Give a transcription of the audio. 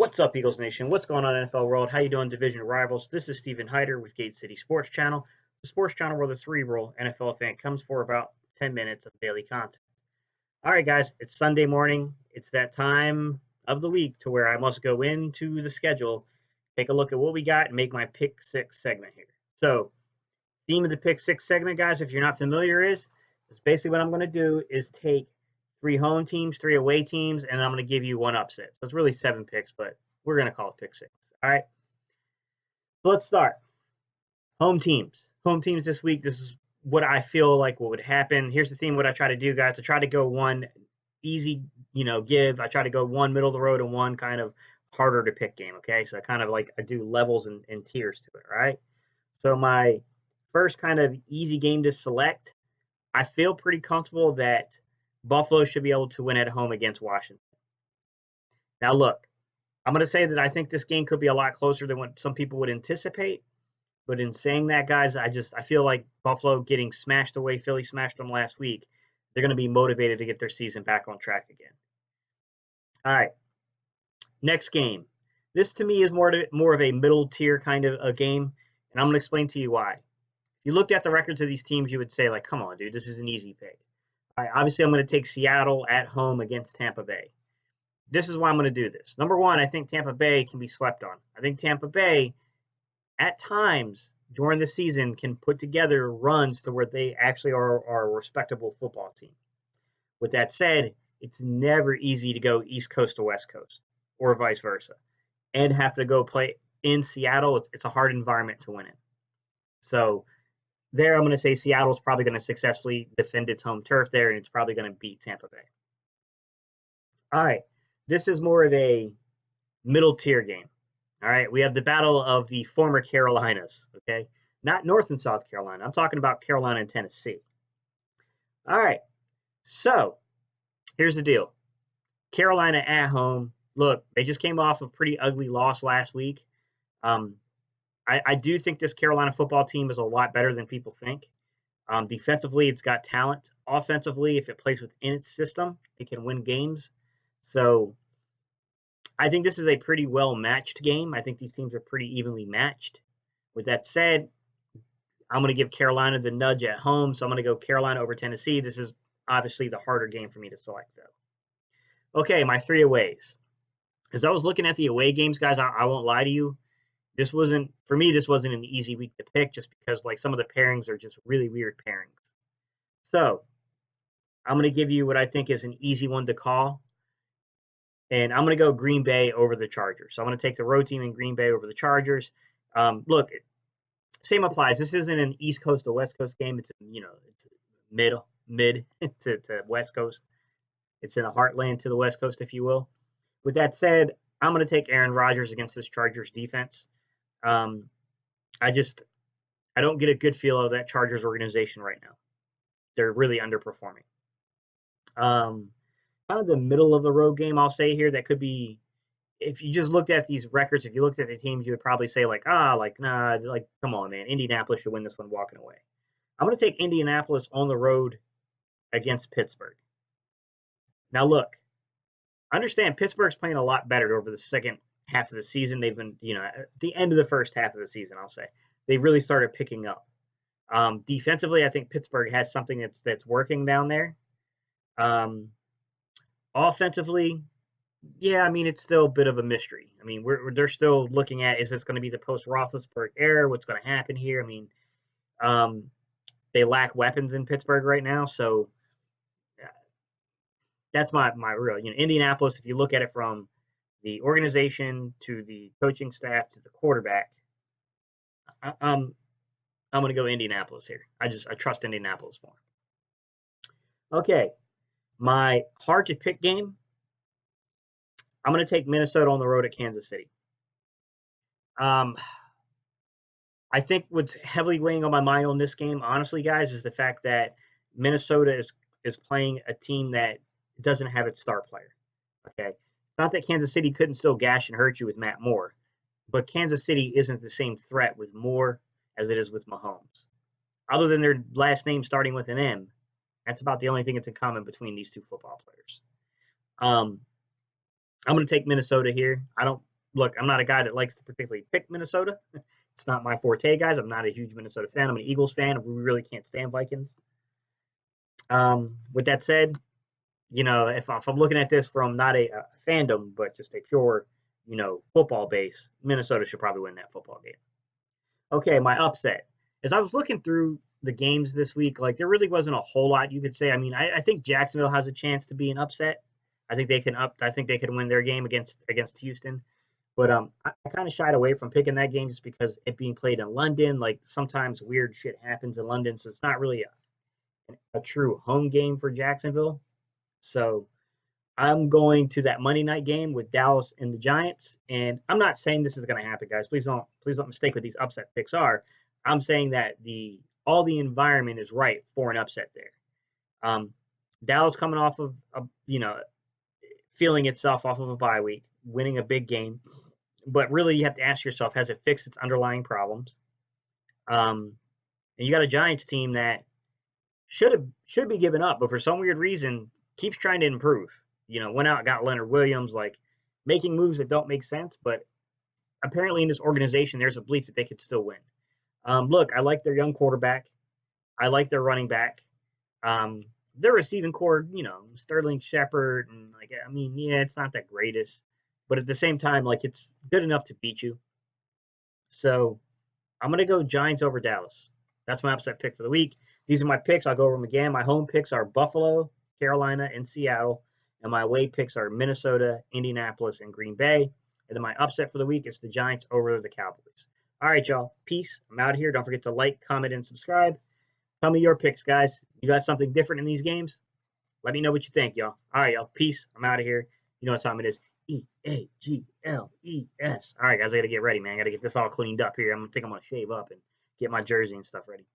What's up, Eagles Nation? What's going on, NFL world? How you doing, division rivals? This is Steven Hyder with Gate City Sports Channel, the sports channel where the cerebral NFL fan comes for about 10 minutes of daily content. All right, guys, it's Sunday morning. It's that time of the week to where I must go into the schedule, take a look at what we got, and make my Pick Six segment here. So, theme of the Pick Six segment, guys, if you're not familiar, is basically what I'm going to do is take three home teams, three away teams, and I'm going to give you one upset. So it's really 7 picks, but we're going to call it Pick Six. All right. So let's start. Home teams. Home teams this week. This is what I feel like what would happen. Here's the theme. What I try to do, guys. I try to go one easy, give. I try to go one middle of the road and one kind of harder to pick game. Okay. So I kind of like I do levels and tiers to it. All right. So my first kind of easy game to select. I feel pretty comfortable that Buffalo should be able to win at home against Washington. Now, look, I'm going to say that I think this game could be a lot closer than what some people would anticipate. But in saying that, guys, I feel like Buffalo getting smashed the way Philly smashed them last week, they're going to be motivated to get their season back on track again. All right, next game. This to me is more of a middle tier kind of a game, and I'm going to explain to you why. If you looked at the records of these teams, you would say, like, come on, dude, this is an easy pick. All right, obviously, I'm going to take Seattle at home against Tampa Bay. This is why I'm going to do this. Number one, I think Tampa Bay can be slept on. I think Tampa Bay, at times during the season, can put together runs to where they actually are a respectable football team. With that said, it's never easy to go East Coast to West Coast or vice versa and have to go play in Seattle. It's a hard environment to win in. So there, I'm going to say Seattle's probably going to successfully defend its home turf there, and it's probably going to beat Tampa Bay. All right. This is more of a middle tier game. All right. We have the battle of the former Carolinas. Okay. Not North and South Carolina. I'm talking about Carolina and Tennessee. All right. So here's the deal. Carolina at home. Look, they just came off a pretty ugly loss last week. I do think this Carolina football team is a lot better than people think. Defensively, it's got talent. Offensively, if it plays within its system, it can win games. So I think this is a pretty well-matched game. I think these teams are pretty evenly matched. With that said, I'm going to give Carolina the nudge at home, so I'm going to go Carolina over Tennessee. This is obviously the harder game for me to select, though. Okay, my 3 aways. As I was looking at the away games, guys, I won't lie to you. This wasn't an easy week to pick just because, like, some of the pairings are just really weird pairings. So I'm going to give you what I think is an easy one to call. And I'm going to go Green Bay over the Chargers. So I'm going to take the road team in Green Bay over the Chargers. Look, same applies. This isn't an East Coast to West Coast game. It's it's mid to West Coast. It's in the heartland to the West Coast, if you will. With that said, I'm going to take Aaron Rodgers against this Chargers defense. I don't get a good feel of that Chargers organization right now. They're really underperforming. Kind of the middle of the road game, I'll say here, that could be, if you just looked at these records, if you looked at the teams, you would probably say nah, come on, man, Indianapolis should win this one walking away. I'm going to take Indianapolis on the road against Pittsburgh. Now, look, understand Pittsburgh's playing a lot better over the second half of the season. They've been, at the end of the first half of the season, I'll say, they really started picking up. Defensively, I think Pittsburgh has something that's working down there. Offensively, yeah, I mean, it's still a bit of a mystery. I mean, they're still looking at, is this going to be the post-Roethlisberger era? What's going to happen here? I mean, they lack weapons in Pittsburgh right now, so that's my real. Indianapolis, if you look at it from the organization to the coaching staff to the quarterback, I'm going to go Indianapolis here. I trust Indianapolis more. Okay, my hard to pick game. I'm going to take Minnesota on the road at Kansas City. I think what's heavily weighing on my mind on this game, honestly, guys, is the fact that Minnesota is playing a team that doesn't have its star player. Okay, not that Kansas City couldn't still gash and hurt you with Matt Moore, but Kansas City isn't the same threat with Moore as it is with Mahomes. Other than their last name starting with an M, that's about the only thing that's in common between these two football players. I'm going to take Minnesota here. look, I'm not a guy that likes to particularly pick Minnesota. It's not my forte, guys. I'm not a huge Minnesota fan. I'm an Eagles fan. We really can't stand Vikings. With that said, if I'm looking at this from not a fandom, but just a pure, football base, Minnesota should probably win that football game. Okay, my upset. As I was looking through the games this week, like there really wasn't a whole lot you could say. I mean, I think Jacksonville has a chance to be an upset. I think they can up. I think they could win their game against Houston. But I kind of shied away from picking that game just because it being played in London. Like sometimes weird shit happens in London, so it's not really a true home game for Jacksonville. So I'm going to that Monday night game with Dallas and the Giants. And I'm not saying this is going to happen, guys. Please don't mistake what these upset picks are. I'm saying that the environment is right for an upset there. Um, Dallas coming off of feeling itself off of a bye week, winning a big game, but really you have to ask yourself, has it fixed its underlying problems? And you got a Giants team that should be given up, but for some weird reason keeps trying to improve. Went out and got Leonard Williams, like making moves that don't make sense, but apparently in this organization there's a belief that they could still win. Look, I like their young quarterback. I like their running back. Um, their receiving core, Sterling Shepard, and like I mean, yeah, it's not the greatest, but at the same time, like it's good enough to beat you. So I'm gonna go Giants over Dallas. That's my upset pick for the week. These are my picks. I'll go over them again. My home picks are Buffalo, Carolina, and Seattle. And my away picks are Minnesota, Indianapolis, and Green Bay. And then my upset for the week is the Giants over the Cowboys. All right, y'all. Peace. I'm out of here. Don't forget to like, comment, and subscribe. Tell me your picks, guys. You got something different in these games? Let me know what you think, y'all. All right, y'all. Peace. I'm out of here. You know what time it is. Eagles. All right, guys. I got to get ready, man. I got to get this all cleaned up here. I think I'm going to shave up and get my jersey and stuff ready.